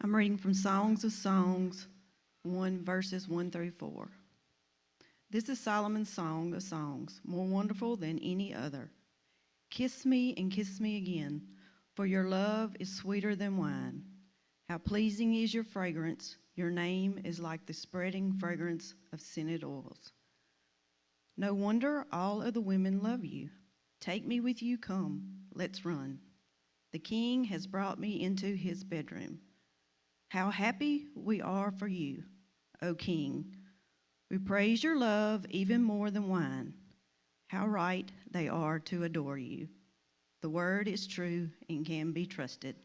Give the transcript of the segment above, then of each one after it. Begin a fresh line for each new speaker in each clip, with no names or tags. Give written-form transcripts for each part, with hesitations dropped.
I'm reading from Songs of Songs 1, verses 1 through 4. This is Solomon's song of songs, more wonderful than any other. Kiss me and kiss me again, for your love is sweeter than wine. How pleasing is your fragrance. Your name is like the spreading fragrance of scented oils. No wonder all of the women love you. Take me with you, come, let's run. The king has brought me into his bedroom. How happy we are for you, O king. We praise your love even more than wine. How right they are to adore you. The word is true and can be trusted.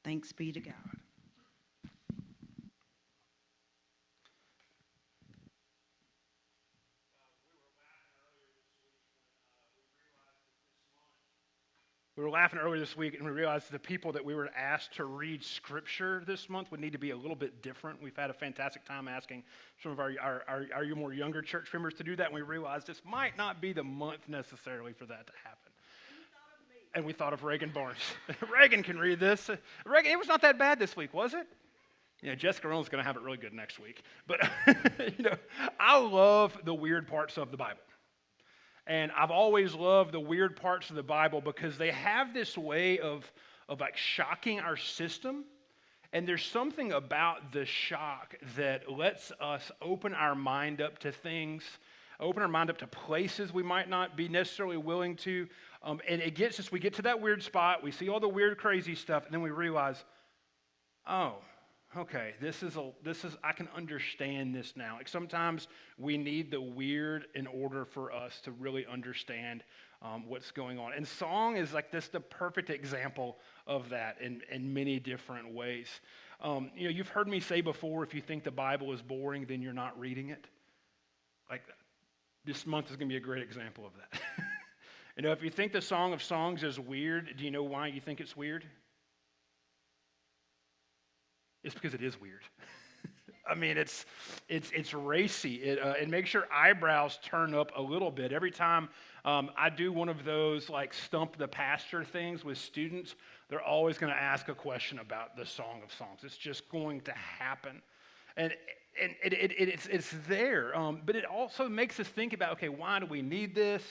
Thanks be to God.
We were laughing earlier this week, and we realized the people that we were asked to read Scripture this month would need to be a little bit different. We've had a fantastic time asking some of our more younger church members to do that, and we realized this might not be the month necessarily for that to happen. And we thought of Reagan Barnes. Reagan can read this. Reagan, it was not that bad this week, was it? Jessica Rollins is going to have it really good next week. But, I love the weird parts of the Bible. And I've always loved the weird parts of the Bible because they have this way of like shocking our system. And there's something about the shock that lets us open our mind up to things, open our mind up to places we might not be necessarily willing to. And it gets us, we get to that weird spot, we see all the weird, crazy stuff, and then we realize, oh, okay, I can understand this now. Like sometimes we need the weird in order for us to really understand what's going on. And song is like this, the perfect example of that in many different ways. You've heard me say before, if you think the Bible is boring, then you're not reading it. Like this month is going to be a great example of that. If you think the Song of Songs is weird, do you know why you think it's weird? It's because it is weird. I mean, it's racy. It makes your eyebrows turn up a little bit. Every time I do one of those like stump the pastor things with students, they're always going to ask a question about the Song of Songs. It's just going to happen. And it's there. But it also makes us think about, okay, why do we need this?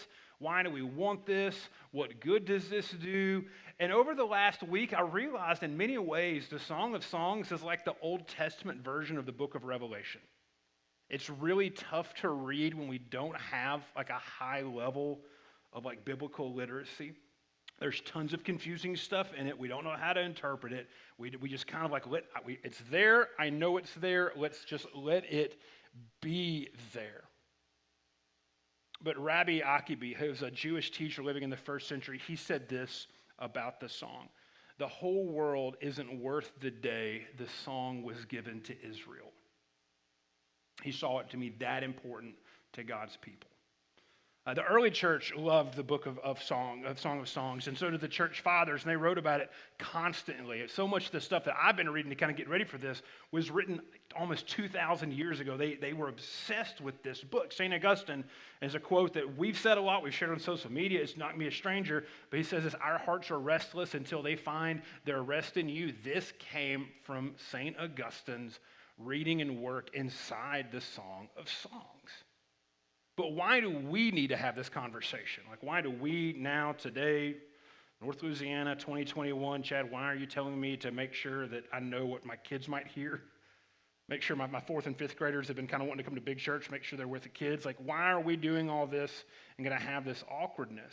Why do we want this? What good does this do? And over the last week, I realized in many ways the Song of Songs is like the Old Testament version of the book of Revelation. It's really tough to read when we don't have like a high level of like biblical literacy. There's tons of confusing stuff in it. We don't know how to interpret it. We just kind of like, it's there. I know it's there. Let's just let it be there. But Rabbi Akibi, who's a Jewish teacher living in the first century, he said this about the song. The whole world isn't worth the day the song was given to Israel. He saw it to be that important to God's people. The early church loved the book of Song of Songs, and so did the church fathers, and they wrote about it constantly. So much of the stuff that I've been reading to kind of get ready for this was written almost 2,000 years ago. They were obsessed with this book. St. Augustine is a quote that we've said a lot, we've shared on social media, it's not going to be a stranger, but he says this: our hearts are restless until they find their rest in you. This came from St. Augustine's reading and work inside the Song of Songs. But why do we need to have this conversation? Like, why do we now, today, North Louisiana, 2021, Chad, why are you telling me to make sure that I know what my kids might hear? Make sure my fourth and fifth graders have been kind of wanting to come to big church, make sure they're with the kids. Like, why are we doing all this and going to have this awkwardness?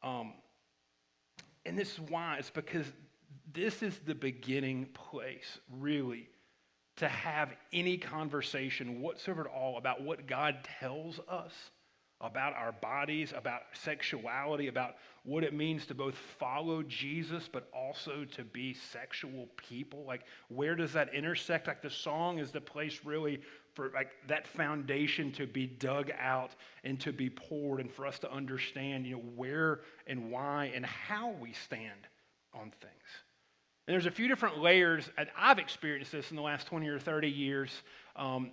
And this is why. It's because this is the beginning place, really, to have any conversation whatsoever at all about what God tells us about our bodies, about sexuality, about what it means to both follow Jesus but also to be sexual people. Like, where does that intersect? Like, the song is the place really for like that foundation to be dug out and to be poured, and for us to understand, where and why and how we stand on things. And there's a few different layers, and I've experienced this in the last 20 or 30 years, that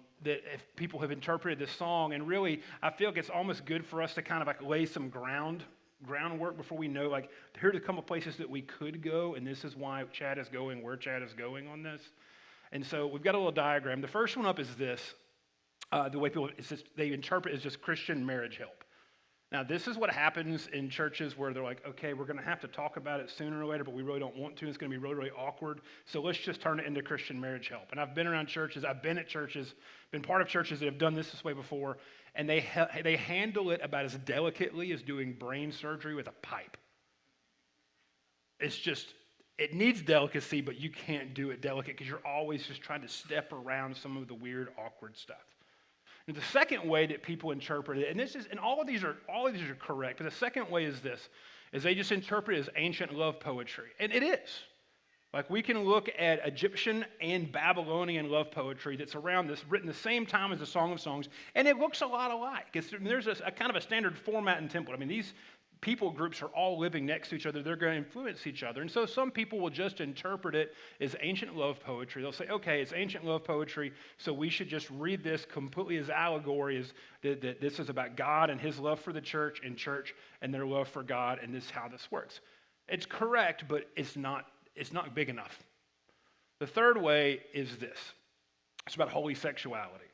if people have interpreted this song, and really, I feel like it's almost good for us to kind of like lay some ground groundwork before we know, like, here's a couple places that we could go, and this is why Chad is going where Chad is going on this. And so we've got a little diagram. The first one up is this. The way people, they interpret is just Christian marriage help. Now, this is what happens in churches where they're like, okay, we're going to have to talk about it sooner or later, but we really don't want to. It's going to be really, really awkward. So let's just turn it into Christian marriage help. And I've been around churches, I've been at churches, been part of churches that have done this way before, and they handle it about as delicately as doing brain surgery with a pipe. It's just, it needs delicacy, but you can't do it delicate because you're always just trying to step around some of the weird, awkward stuff. And the second way that people interpret it, and all of these are correct, but the second way is this, is they just interpret it as ancient love poetry. And it is. Like, we can look at Egyptian and Babylonian love poetry that's around this, written the same time as the Song of Songs, and it looks a lot alike. There's a kind of a standard format and template. I mean, these people groups are all living next to each other. They're going to influence each other. And so some people will just interpret it as ancient love poetry. They'll say, okay, it's ancient love poetry, so we should just read this completely as allegory, as that this is about God and his love for the church and their love for God, and this is how this works. It's correct, but it's not big enough. The third way is this. It's about holy sexuality.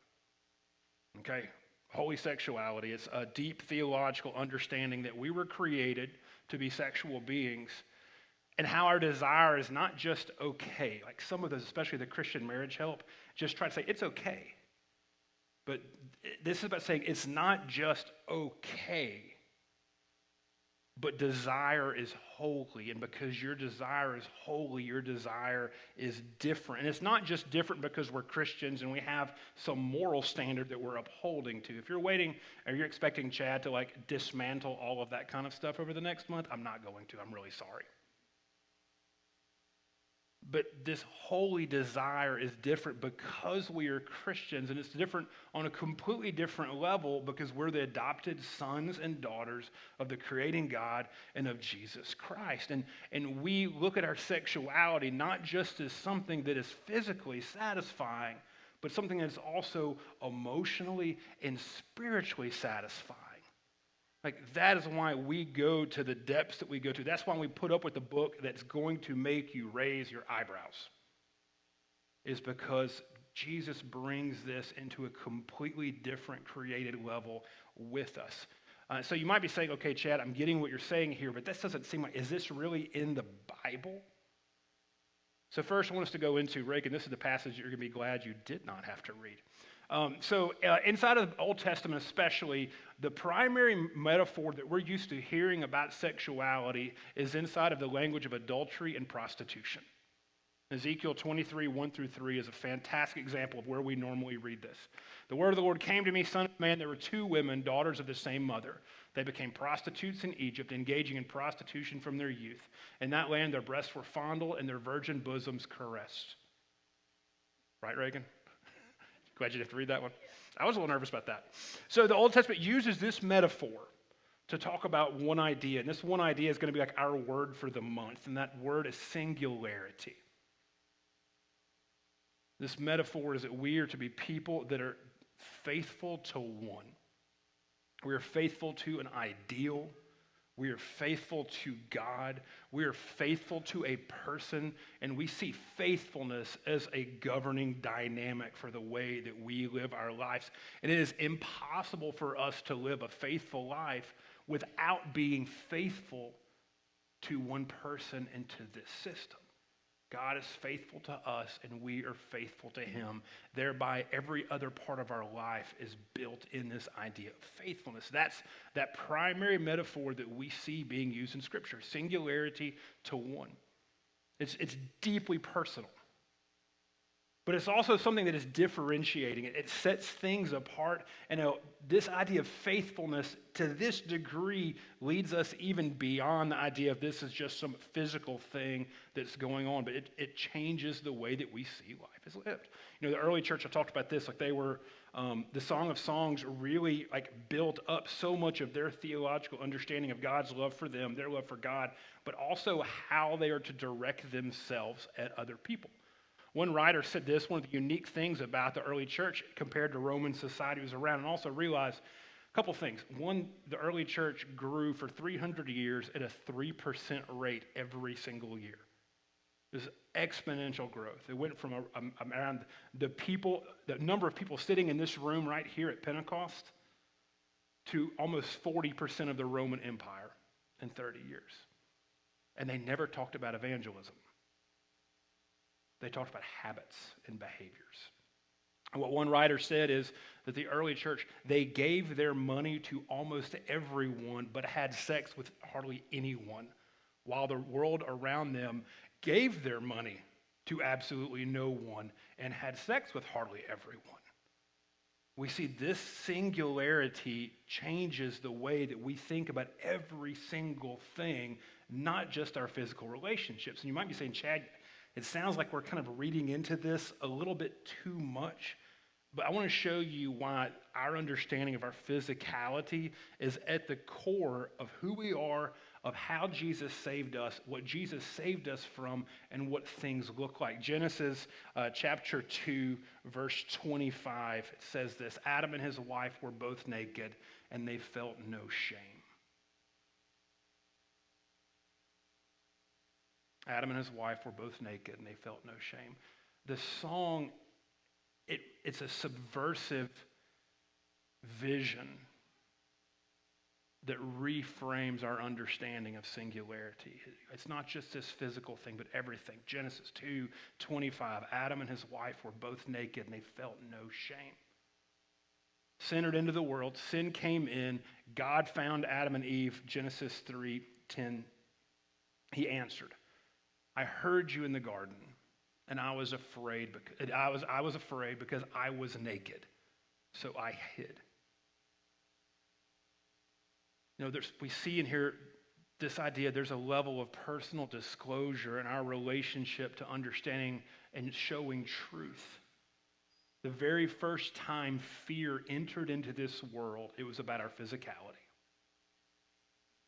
Okay? Holy sexuality. It's a deep theological understanding that we were created to be sexual beings, and how our desire is not just okay. Like some of those, especially the Christian marriage help, just try to say it's okay. But this is about saying it's not just okay, but desire is holy, and because your desire is holy, your desire is different. And it's not just different because we're Christians and we have some moral standard that we're upholding to. If you're waiting or you're expecting Chad to like dismantle all of that kind of stuff over the next month, I'm not going to. I'm really sorry. But this holy desire is different because we are Christians, and it's different on a completely different level because we're the adopted sons and daughters of the creating God and of Jesus Christ. And we look at our sexuality not just as something that is physically satisfying, but something that's also emotionally and spiritually satisfying. Like, that is why we go to the depths that we go to. That's why we put up with the book that's going to make you raise your eyebrows. Is because Jesus brings this into a completely different created level with us. So you might be saying, okay, Chad, I'm getting what you're saying here, but this doesn't seem like, is this really in the Bible? So first I want us to go into, Reagan, this is the passage you're going to be glad you did not have to read. Inside of the Old Testament especially, the primary metaphor that we're used to hearing about sexuality is inside of the language of adultery and prostitution. Ezekiel 23, 1-3 is a fantastic example of where we normally read this. The word of the Lord came to me, son of man, there were two women, daughters of the same mother. They became prostitutes in Egypt, engaging in prostitution from their youth. In that land, their breasts were fondled and their virgin bosoms caressed. Right, Reagan? Glad you didn't have to read that one. I was a little nervous about that. So the Old Testament uses this metaphor to talk about one idea, and this one idea is going to be like our word for the month, and that word is singularity. This metaphor is that we are to be people that are faithful to one. We are faithful to an ideal. We are faithful to God. We are faithful to a person, and we see faithfulness as a governing dynamic for the way that we live our lives. And it is impossible for us to live a faithful life without being faithful to one person and to this system. God is faithful to us, and we are faithful to him. Thereby, every other part of our life is built in this idea of faithfulness. That's that primary metaphor that we see being used in Scripture, singularity to one. It's deeply personal. But it's also something that is differentiating. It sets things apart. And this idea of faithfulness to this degree leads us even beyond the idea of this is just some physical thing that's going on. But it changes the way that we see life is lived. You know, the early church, I talked about this, like they were, the Song of Songs really like built up so much of their theological understanding of God's love for them, their love for God, but also how they are to direct themselves at other people. One writer said this, one of the unique things about the early church compared to Roman society was around, and also realize couple things. One, the early church grew for 300 years at a 3% rate every single year. It was exponential growth. It went from around the number of people sitting in this room right here at Pentecost to almost 40% of the Roman Empire in 30 years. And they never talked about evangelism. They talked about habits and behaviors. And what one writer said is that the early church, they gave their money to almost everyone, but had sex with hardly anyone, while the world around them gave their money to absolutely no one and had sex with hardly everyone. We see this singularity changes the way that we think about every single thing, not just our physical relationships. And you might be saying, Chad, it sounds like we're kind of reading into this a little bit too much. But I want to show you why our understanding of our physicality is at the core of who we are, of how Jesus saved us, what Jesus saved us from, and what things look like. Genesis chapter 2, verse 25 says this: Adam and his wife were both naked, and they felt no shame. Adam and his wife were both naked, and they felt no shame. The song, it's a subversive vision that reframes our understanding of singularity. It's not just this physical thing, but everything. Genesis 2:25, Adam and his wife were both naked, and they felt no shame. Sin entered into the world. Sin came in. God found Adam and Eve. Genesis 3:10, he answered, I heard you in the garden, and I was afraid because I was afraid because I was naked, so I hid. You know, we see in here this idea there's a level of personal disclosure in our relationship to understanding and showing truth. The very first time fear entered into this world, it was about our physicality.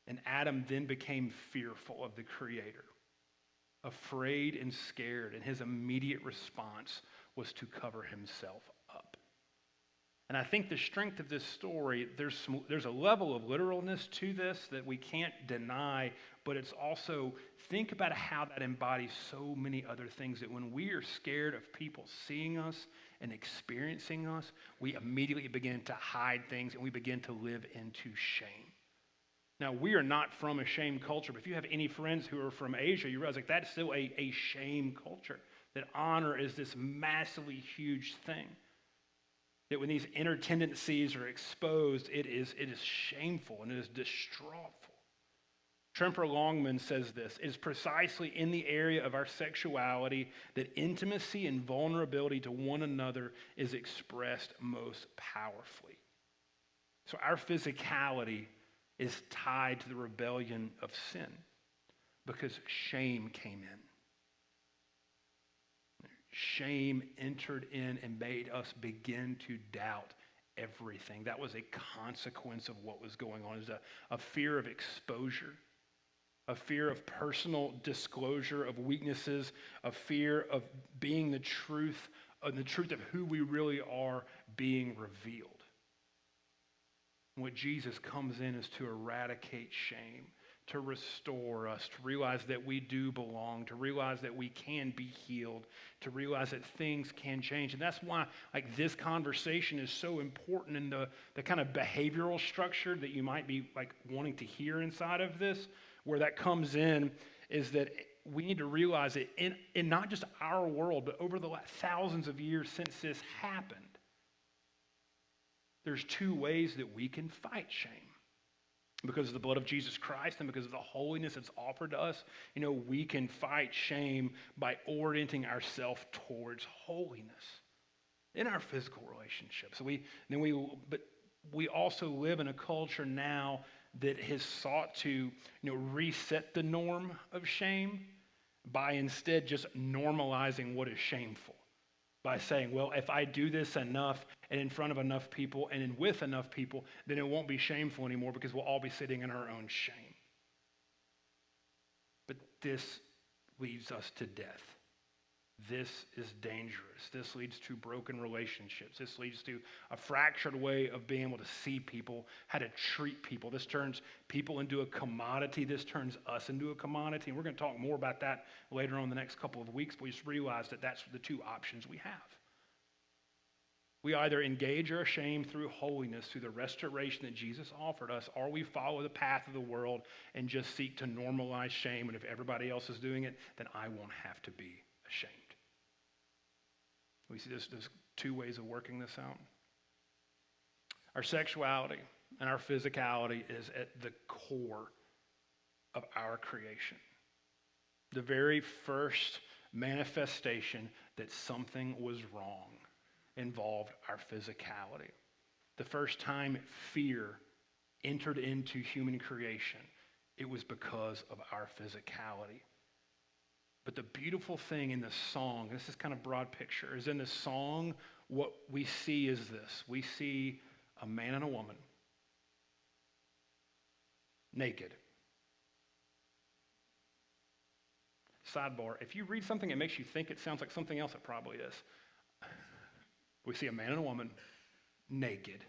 And Adam then became fearful of the Creator, afraid and scared, and his immediate response was to cover himself up. And I think the strength of this story, there's a level of literalness to this that we can't deny, but it's also, think about how that embodies so many other things, that when we are scared of people seeing us and experiencing us, we immediately begin to hide things and we begin to live into shame. Now, we are not from a shame culture, but if you have any friends who are from Asia, you realize like that's still a shame culture, that honor is this massively huge thing. That when these inner tendencies are exposed, it is shameful and it is distraughful. Tremper Longman says this: it is precisely in the area of our sexuality that intimacy and vulnerability to one another is expressed most powerfully. So our physicality is tied to the rebellion of sin because shame came in. Shame entered in and made us begin to doubt everything. That was a consequence of what was going on. It was a fear of exposure, a fear of personal disclosure of weaknesses, a fear of being the truth of who we really are being revealed. What Jesus comes in is to eradicate shame, to restore us, to realize that we do belong, to realize that we can be healed, to realize that things can change. And that's why like this conversation is so important in the kind of behavioral structure that you might be like wanting to hear inside of this, where that comes in is that we need to realize that in not just our world, but over the last thousands of years since this happened, there's two ways that we can fight shame. Because of the blood of Jesus Christ and because of the holiness that's offered to us, you know, we can fight shame by orienting ourselves towards holiness in our physical relationships. But we also live in a culture now that has sought to, reset the norm of shame by instead just normalizing what is shameful. By saying, well, if I do this enough and in front of enough people and with enough people, then it won't be shameful anymore because we'll all be sitting in our own shame. But this leads us to death. This is dangerous. This leads to broken relationships. This leads to a fractured way of being able to see people, how to treat people. This turns people into a commodity. This turns us into a commodity. And we're going to talk more about that later on in the next couple of weeks, but we just realized that that's the two options we have. We either engage our shame through holiness, through the restoration that Jesus offered us, or we follow the path of the world and just seek to normalize shame. And if everybody else is doing it, then I won't have to be ashamed. We see there's two ways of working this out. Our sexuality and our physicality is at the core of our creation. The very first manifestation that something was wrong involved our physicality. The first time fear entered into human creation, it was because of our physicality. But the beautiful thing in the song, this is kind of broad picture, is in the song, what we see is this. We see a man and a woman naked. Sidebar, if you read something that makes you think it sounds like something else, it probably is. We see a man and a woman naked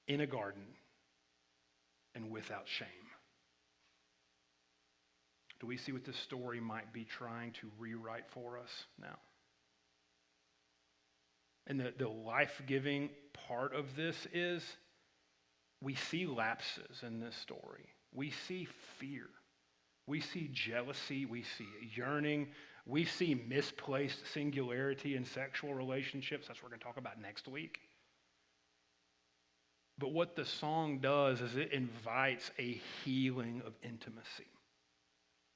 in a garden and without shame. Do we see what this story might be trying to rewrite for us now? And the life-giving part of this is we see lapses in this story. We see fear. We see jealousy. We see yearning. We see misplaced singularity in sexual relationships. That's what we're going to talk about next week. But what the song does is it invites a healing of intimacy.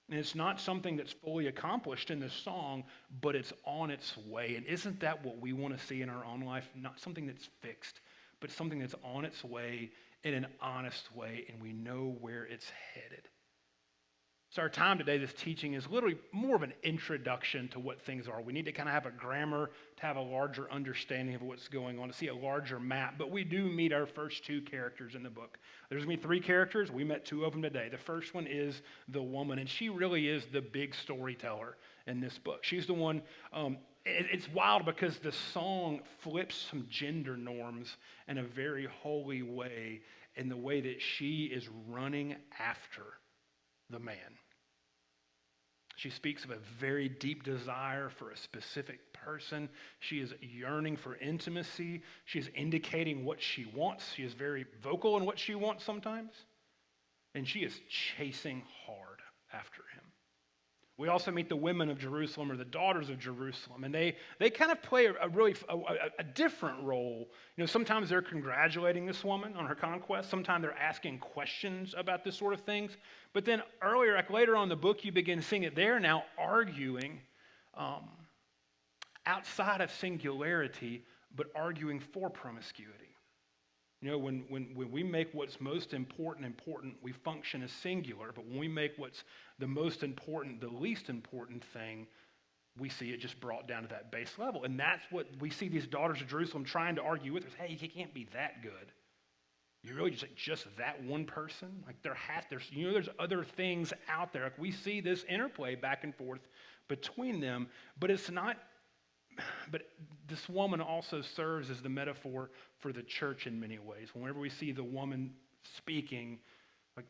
And it's not something that's fully accomplished in this song, but it's on its way. And isn't that what we want to see in our own life? Not something that's fixed, but something that's on its way in an honest way, and we know where it's headed. So our time today, this teaching is literally more of an introduction to what things are. We need to kind of have a grammar to have a larger understanding of what's going on, to see a larger map. But we do meet our first two characters in the book. There's going to be three characters. We met two of them today. The first one is the woman, and she really is the big storyteller in this book. She's the one, it's wild because the song flips some gender norms in a very holy way, in the way that she is running after the man. She speaks of a very deep desire for a specific person. She is yearning for intimacy. She is indicating what she wants. She is very vocal in what she wants sometimes. And she is chasing hard after him. We also meet the women of Jerusalem, or the daughters of Jerusalem, and they kind of play a different role. You know, sometimes they're congratulating this woman on her conquest. Sometimes they're asking questions about this sort of things. But then earlier, like later on in the book, you begin seeing it. They're now arguing outside of singularity, but arguing for promiscuity. You know, when we make what's most important, we function as singular. But when we make what's the most important, the least important thing, we see it just brought down to that base level. And that's what we see these daughters of Jerusalem trying to argue with us. Hey, you can't be that good. You're really just that one person? Like there's other things out there. Like we see this interplay back and forth between them, but it's not. But this woman also serves as the metaphor for the church in many ways. Whenever we see the woman speaking, like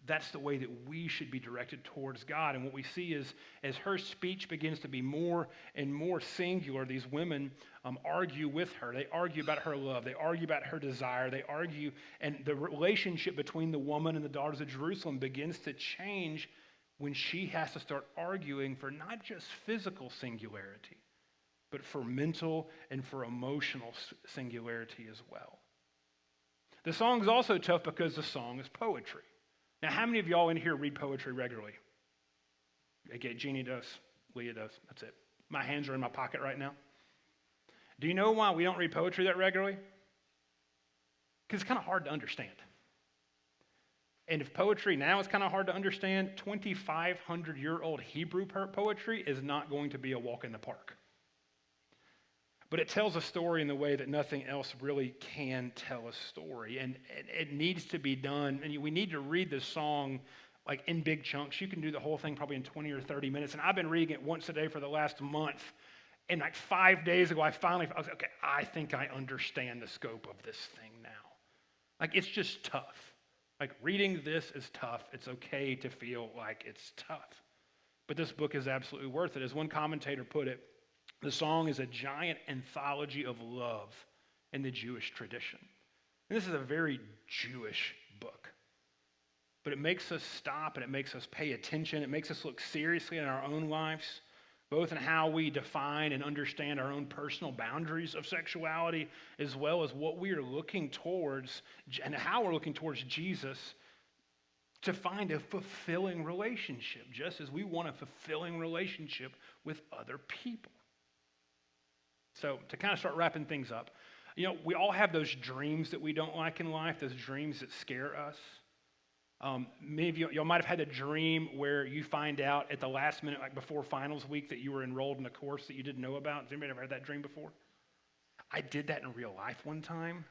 that's the way that we should be directed towards God. And what we see is as her speech begins to be more and more singular, these women argue with her. They argue about her love. They argue about her desire. They argue, and the relationship between the woman and the daughters of Jerusalem begins to change when she has to start arguing for not just physical singularity, but for mental and for emotional singularity as well. The song's also tough because the song is poetry. Now, how many of y'all in here read poetry regularly? Okay, Jeannie does, Leah does, that's it. My hands are in my pocket right now. Do you know why we don't read poetry that regularly? Because it's kind of hard to understand. And if poetry now is kind of hard to understand, 2,500-year-old Hebrew poetry is not going to be a walk in the park. But it tells a story in the way that nothing else really can tell a story. And it needs to be done. And we need to read the song like in big chunks. You can do the whole thing probably in 20 or 30 minutes. And I've been reading it once a day for the last month. And like 5 days ago, I was like, okay, I think I understand the scope of this thing now. Like, it's just tough. Like, reading this is tough. It's okay to feel like it's tough. But this book is absolutely worth it. As one commentator put it, the song is a giant anthology of love in the Jewish tradition. And this is a very Jewish book. But it makes us stop and it makes us pay attention. It makes us look seriously in our own lives, both in how we define and understand our own personal boundaries of sexuality, as well as what we are looking towards and how we're looking towards Jesus to find a fulfilling relationship, just as we want a fulfilling relationship with other people. So to kind of start wrapping things up, we all have those dreams that we don't like in life, those dreams that scare us. Many of y'all might have had a dream where you find out at the last minute, like before finals week, that you were enrolled in a course that you didn't know about. Has anybody ever had that dream before? I did that in real life one time.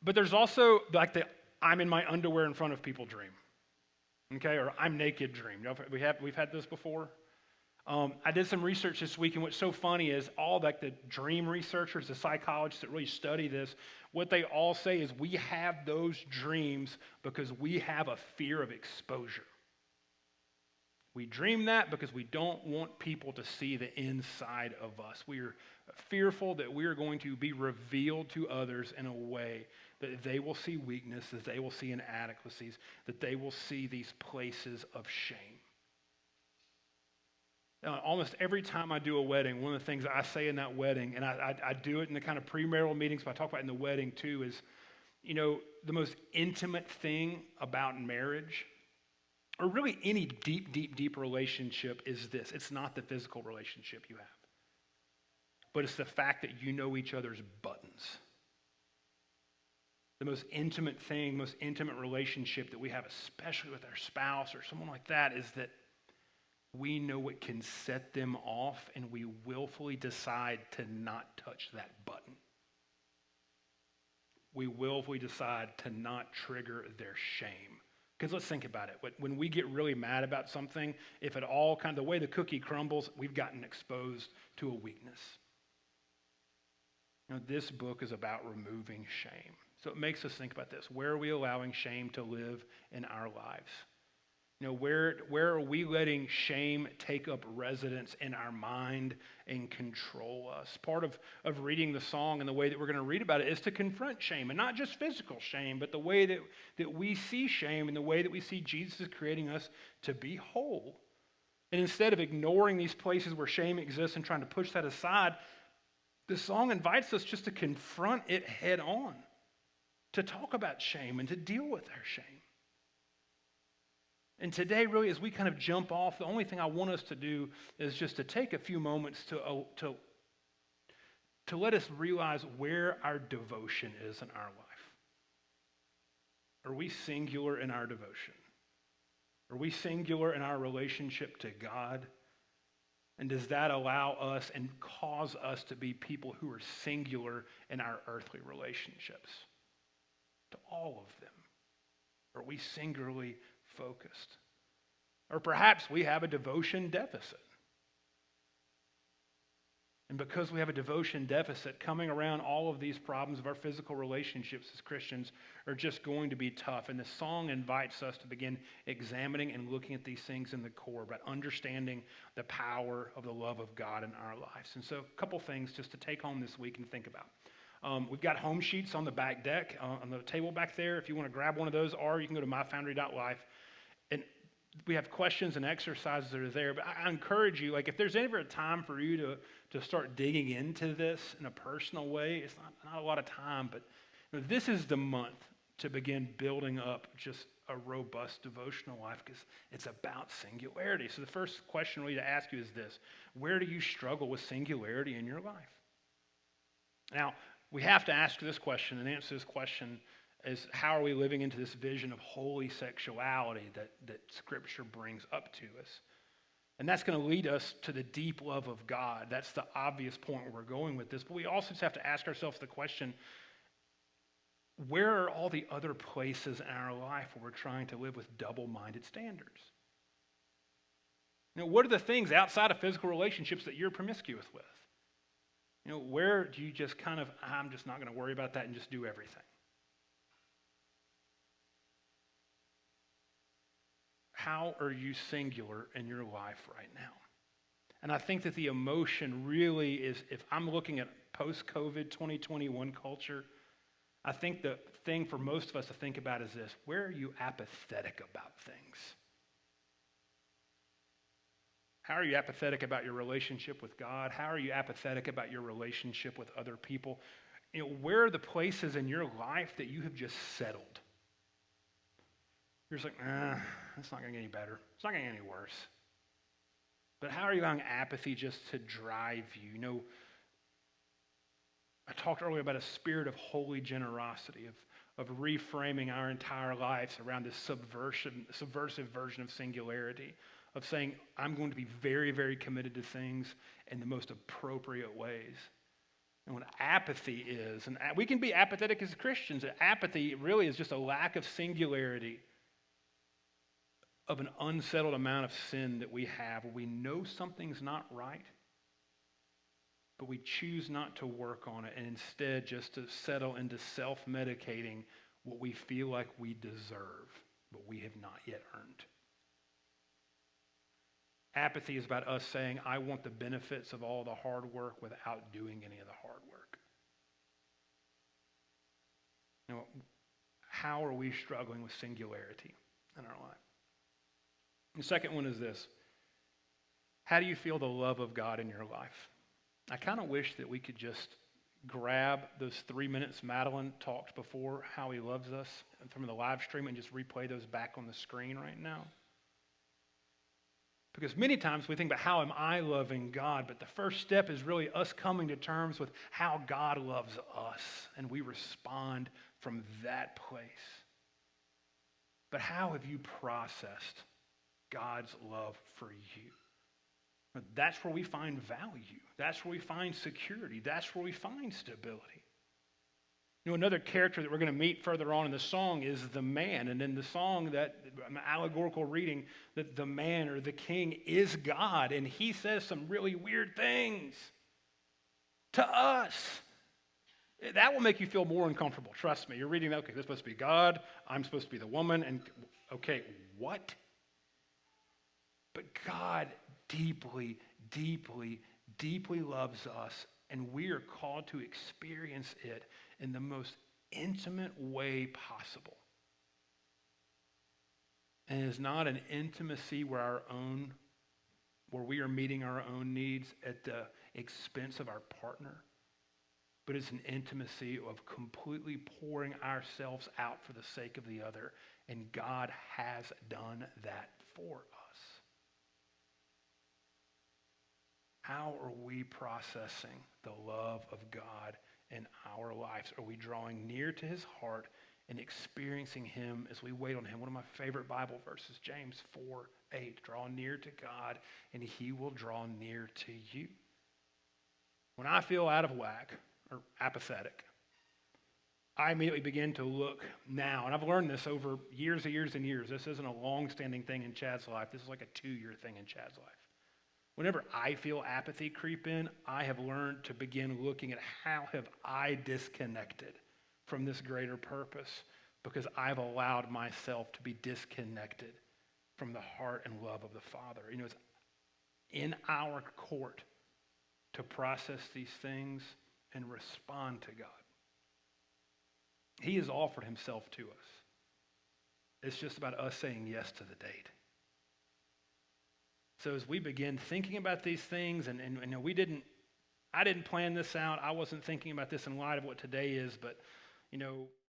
But there's also like the I'm in my underwear in front of people dream, okay, or I'm naked dream. We've had this before. I did some research this week, and what's so funny is all like the dream researchers, the psychologists that really study this, what they all say is we have those dreams because we have a fear of exposure. We dream that because we don't want people to see the inside of us. We are fearful that we are going to be revealed to others in a way that they will see weakness, that they will see inadequacies, that they will see these places of shame. Almost every time I do a wedding, one of the things I say in that wedding, and I do it in the kind of premarital meetings, but I talk about it in the wedding too, is, the most intimate thing about marriage, or really any deep, deep, deep relationship is this. It's not the physical relationship you have, but it's the fact that you know each other's buttons. The most intimate thing, most intimate relationship that we have, especially with our spouse or someone like that, is that we know what can set them off, and we willfully decide to not touch that button. We willfully decide to not trigger their shame. Because let's think about it. When we get really mad about something, if at all, kind of the way the cookie crumbles, we've gotten exposed to a weakness. This book is about removing shame. So it makes us think about this. Where are we allowing shame to live in our lives? Where are we letting shame take up residence in our mind and control us? Part of reading the song and the way that we're going to read about it is to confront shame, and not just physical shame, but the way that we see shame and the way that we see Jesus is creating us to be whole. And instead of ignoring these places where shame exists and trying to push that aside, the song invites us just to confront it head on, to talk about shame and to deal with our shame. And today, really, as we kind of jump off, the only thing I want us to do is just to take a few moments to let us realize where our devotion is in our life. Are we singular in our devotion? Are we singular in our relationship to God? And does that allow us and cause us to be people who are singular in our earthly relationships? To all of them. Are we singularly focused? Or perhaps we have a devotion deficit. And because we have a devotion deficit, coming around all of these problems of our physical relationships as Christians are just going to be tough. And the song invites us to begin examining and looking at these things in the core, about understanding the power of the love of God in our lives. And so a couple things just to take home this week and think about. We've got home sheets on the back deck, on the table back there. If you want to grab one of those, or you can go to myfoundry.life. And we have questions and exercises that are there. But I encourage you, like if there's ever a time for you to start digging into this in a personal way, it's not a lot of time, but this is the month to begin building up just a robust devotional life, because it's about singularity. So the first question really to ask you is this: where do you struggle with singularity in your life? Now, we have to ask this question and answer this question is, how are we living into this vision of holy sexuality that Scripture brings up to us? And that's going to lead us to the deep love of God. That's the obvious point where we're going with this. But we also just have to ask ourselves the question, where are all the other places in our life where we're trying to live with double-minded standards? What are the things outside of physical relationships that you're promiscuous with? Where do you just kind of, I'm just not going to worry about that and just do everything? How are you singular in your life right now? And I think that the emotion really is, if I'm looking at post-COVID 2021 culture, I think the thing for most of us to think about is this: where are you apathetic about things? How are you apathetic about your relationship with God? How are you apathetic about your relationship with other people? Where are the places in your life that you have just settled? You're just like, it's not going to get any better. It's not going to get any worse. But how are you allowing apathy just to drive you? I talked earlier about a spirit of holy generosity, of reframing our entire lives around this subversive version of singularity, of saying, I'm going to be very, very committed to things in the most appropriate ways. And what apathy is, and we can be apathetic as Christians, apathy really is just a lack of singularity, of an unsettled amount of sin that we have, where we know something's not right, but we choose not to work on it, and instead just to settle into self-medicating what we feel like we deserve, but we have not yet earned. Apathy is about us saying, I want the benefits of all the hard work without doing any of the hard work. How are we struggling with singularity in our life? The second one is this: how do you feel the love of God in your life? I kind of wish that we could just grab those 3 minutes Madeline talked before, how he loves us, from the live stream, and just replay those back on the screen right now. Because many times we think about how am I loving God, but the first step is really us coming to terms with how God loves us, and we respond from that place. But how have you processed God's love for you? That's where we find value. That's where we find security. That's where we find stability. Another character that we're going to meet further on in the song is the man. And in the song, that allegorical reading, that the man or the king is God. And he says some really weird things to us. That will make you feel more uncomfortable. Trust me. You're reading that, okay, this is supposed to be God. I'm supposed to be the woman. And okay, what? But God deeply, deeply, deeply loves us, and we are called to experience it in the most intimate way possible. And it is not an intimacy where we are meeting our own needs at the expense of our partner, but it's an intimacy of completely pouring ourselves out for the sake of the other, and God has done that for us. How are we processing the love of God in our lives? Are we drawing near to his heart and experiencing him as we wait on him? One of my favorite Bible verses, James 4:8. Draw near to God and he will draw near to you. When I feel out of whack or apathetic, I immediately begin to look now, and I've learned this over years and years and years. This isn't a long-standing thing in Chad's life. This is like a 2-year thing in Chad's life. Whenever I feel apathy creep in, I have learned to begin looking at how have I disconnected from this greater purpose, because I've allowed myself to be disconnected from the heart and love of the Father. It's in our court to process these things and respond to God. He has offered himself to us. It's just about us saying yes to the date. So as we begin thinking about these things, and I didn't plan this out. I wasn't thinking about this in light of what today is, but